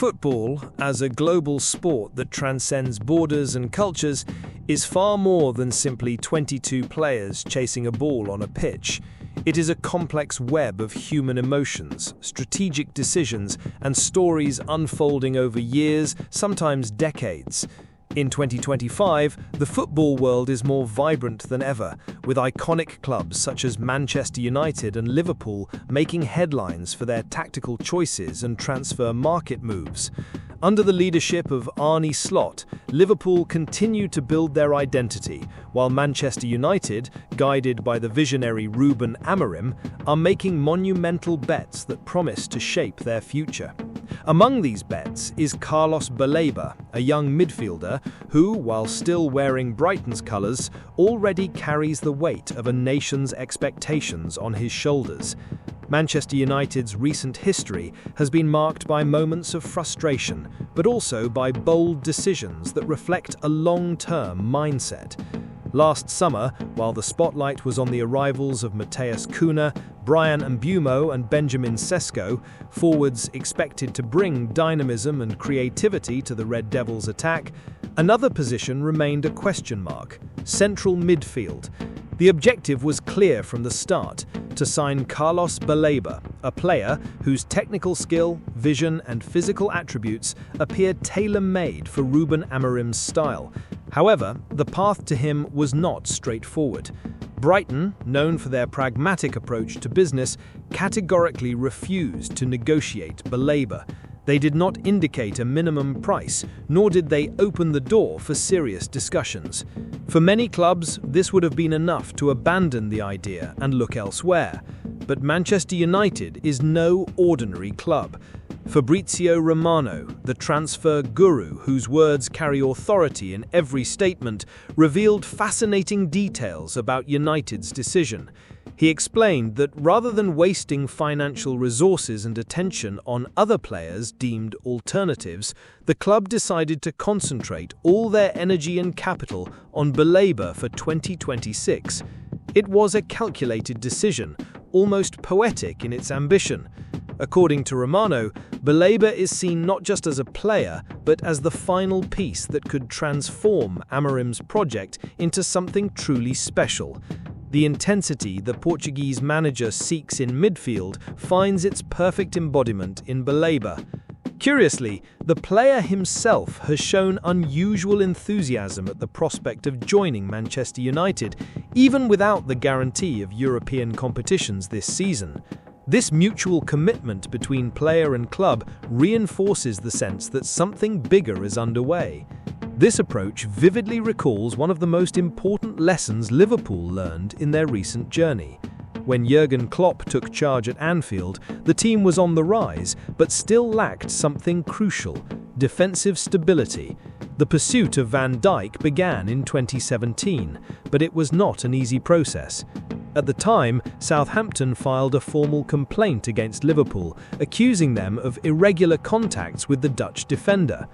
Football, as a global sport that transcends borders and cultures, is far more than simply 22 players chasing a ball on a pitch. It is a complex web of human emotions, strategic decisions, and stories unfolding over years, sometimes decades. In 2025, the football world is more vibrant than ever, with iconic clubs such as Manchester United and Liverpool making headlines for their tactical choices and transfer market moves. Under the leadership of Arne, Liverpool continue to build their identity, while Manchester United, guided by the visionary Ruben Amorim, are making monumental bets that promise to shape their future. Among these bets is Carlos Baleba, a young midfielder who, while still wearing Brighton's colours, already carries the weight of a nation's expectations on his shoulders. Manchester United's recent history has been marked by moments of frustration, but also by bold decisions that reflect a long-term mindset. Last summer, while the spotlight was on the arrivals of Matheus Cunha, Bryan Mbeumo and Benjamin Sesko, forwards expected to bring dynamism and creativity to the Red Devils' attack, another position remained a question mark: central midfield. The objective was clear from the start: to sign Carlos Baleba, a player whose technical skill, vision and physical attributes appeared tailor-made for Ruben Amorim's style. However, the path to him was not straightforward. Brighton, known for their pragmatic approach to business, categorically refused to negotiate Baleba. They did not indicate a minimum price, nor did they open the door for serious discussions. For many clubs, this would have been enough to abandon the idea and look elsewhere. But Manchester United is no ordinary club. Fabrizio Romano, the transfer guru whose words carry authority in every statement, revealed fascinating details about United's decision. He explained that rather than wasting financial resources and attention on other players deemed alternatives, the club decided to concentrate all their energy and capital on Baleba for 2026. It was a calculated decision, almost poetic in its ambition. According to Romano, Baleba is seen not just as a player, but as the final piece that could transform Amorim's project into something truly special. The intensity the Portuguese manager seeks in midfield finds its perfect embodiment in Baleba. Curiously, the player himself has shown unusual enthusiasm at the prospect of joining Manchester United, even without the guarantee of European competitions this season. This mutual commitment between player and club reinforces the sense that something bigger is underway. This approach vividly recalls one of the most important lessons Liverpool learned in their recent journey. When Jurgen Klopp took charge at Anfield, the team was on the rise, but still lacked something crucial: defensive stability. The pursuit of Van Dijk began in 2017, but it was not an easy process. At the time, Southampton filed a formal complaint against Liverpool, accusing them of irregular contacts with the Dutch defender.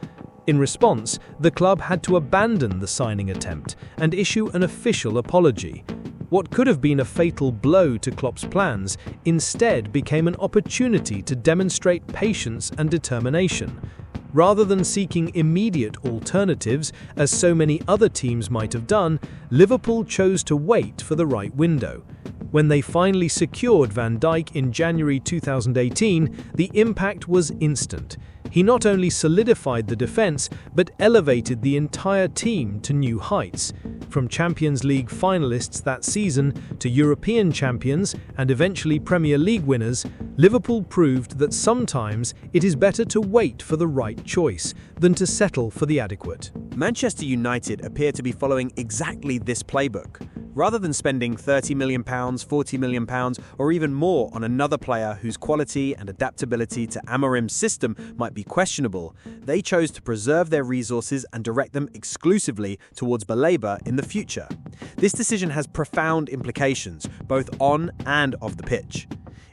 In response, the club had to abandon the signing attempt and issue an official apology. What could have been a fatal blow to Klopp's plans instead became an opportunity to demonstrate patience and determination. Rather than seeking immediate alternatives, as so many other teams might have done, Liverpool chose to wait for the right window. When they finally secured Van Dijk in January 2018, the impact was instant. He not only solidified the defense, but elevated the entire team to new heights. From Champions League finalists that season to European champions and eventually Premier League winners, Liverpool proved that sometimes it is better to wait for the right choice than to settle for the adequate. Manchester United appear to be following exactly this playbook. Rather than spending £30 million, £40 million, or even more on another player whose quality and adaptability to Amorim's system might be questionable, they chose to preserve their resources and direct them exclusively towards Baleba in the future. This decision has profound implications, both on and off the pitch.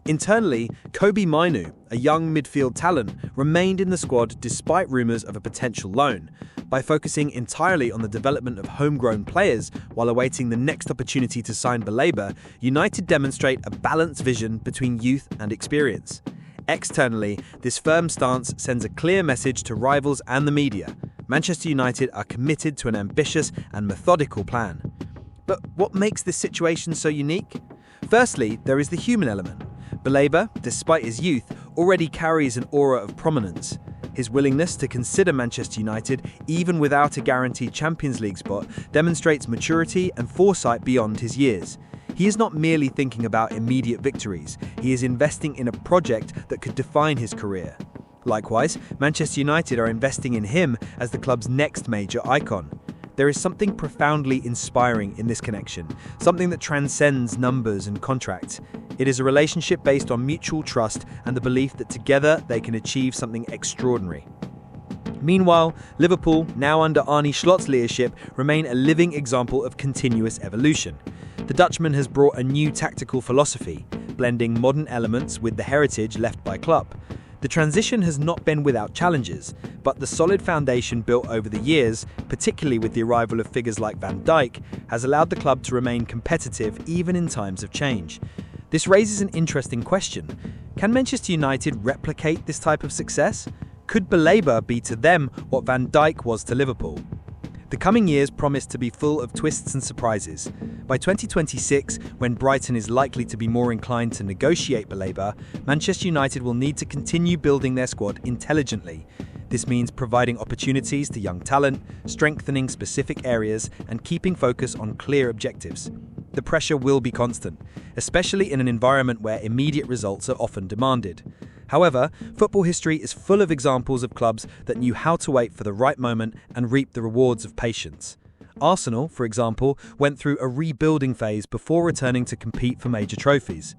Internally, Kobbie Mainoo, a young midfield talent, remained in the squad despite rumours of a potential loan. By focusing entirely on the development of homegrown players while awaiting the next opportunity to sign Baleba, United demonstrate a balanced vision between youth and experience. Externally, this firm stance sends a clear message to rivals and the media. Manchester United are committed to an ambitious and methodical plan. But what makes this situation so unique? Firstly, there is the human element. Baleba, despite his youth, already carries an aura of prominence. His willingness to consider Manchester United, even without a guaranteed Champions League spot, demonstrates maturity and foresight beyond his years. He is not merely thinking about immediate victories, he is investing in a project that could define his career. Likewise, Manchester United are investing in him as the club's next major icon. There is something profoundly inspiring in this connection, something that transcends numbers and contracts. It is a relationship based on mutual trust and the belief that together they can achieve something extraordinary. Meanwhile, Liverpool, now under Arne Slot's leadership, remain a living example of continuous evolution. The Dutchman has brought a new tactical philosophy, blending modern elements with the heritage left by Klopp. The transition has not been without challenges, but the solid foundation built over the years, particularly with the arrival of figures like Van Dijk, has allowed the club to remain competitive even in times of change. This raises an interesting question. Can Manchester United replicate this type of success? Could Baleba be to them what Van Dijk was to Liverpool? The coming years promise to be full of twists and surprises. By 2026, when Brighton is likely to be more inclined to negotiate Baleba, Manchester United will need to continue building their squad intelligently. This means providing opportunities to young talent, strengthening specific areas, and keeping focus on clear objectives. The pressure will be constant, especially in an environment where immediate results are often demanded. However, football history is full of examples of clubs that knew how to wait for the right moment and reap the rewards of patience. Arsenal, for example, went through a rebuilding phase before returning to compete for major trophies.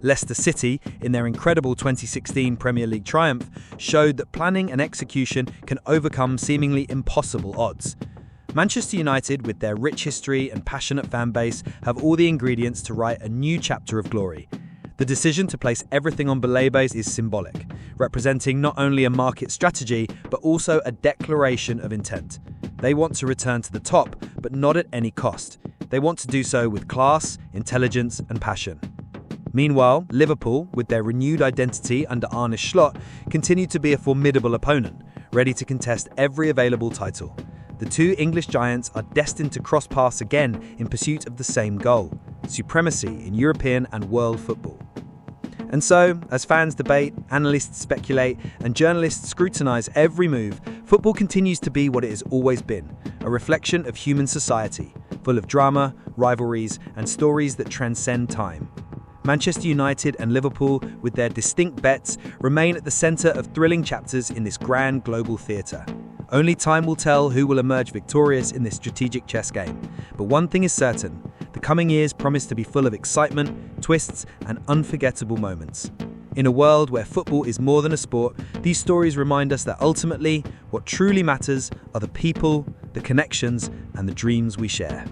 Leicester City, in their incredible 2016 Premier League triumph, showed that planning and execution can overcome seemingly impossible odds. Manchester United, with their rich history and passionate fan base, have all the ingredients to write a new chapter of glory. The decision to place everything on Baleba is symbolic, representing not only a market strategy, but also a declaration of intent. They want to return to the top, but not at any cost. They want to do so with class, intelligence, and passion. Meanwhile, Liverpool, with their renewed identity under Arne Slot, continue to be a formidable opponent, ready to contest every available title. The two English giants are destined to cross paths again in pursuit of the same goal: supremacy in European and world football. And so, as fans debate, analysts speculate, and journalists scrutinise every move, football continues to be what it has always been, a reflection of human society, full of drama, rivalries, and stories that transcend time. Manchester United and Liverpool, with their distinct bets, remain at the centre of thrilling chapters in this grand global theatre. Only time will tell who will emerge victorious in this strategic chess game. But one thing is certain, the coming years promise to be full of excitement, twists, and unforgettable moments. In a world where football is more than a sport, these stories remind us that ultimately, what truly matters are the people, the connections, and the dreams we share.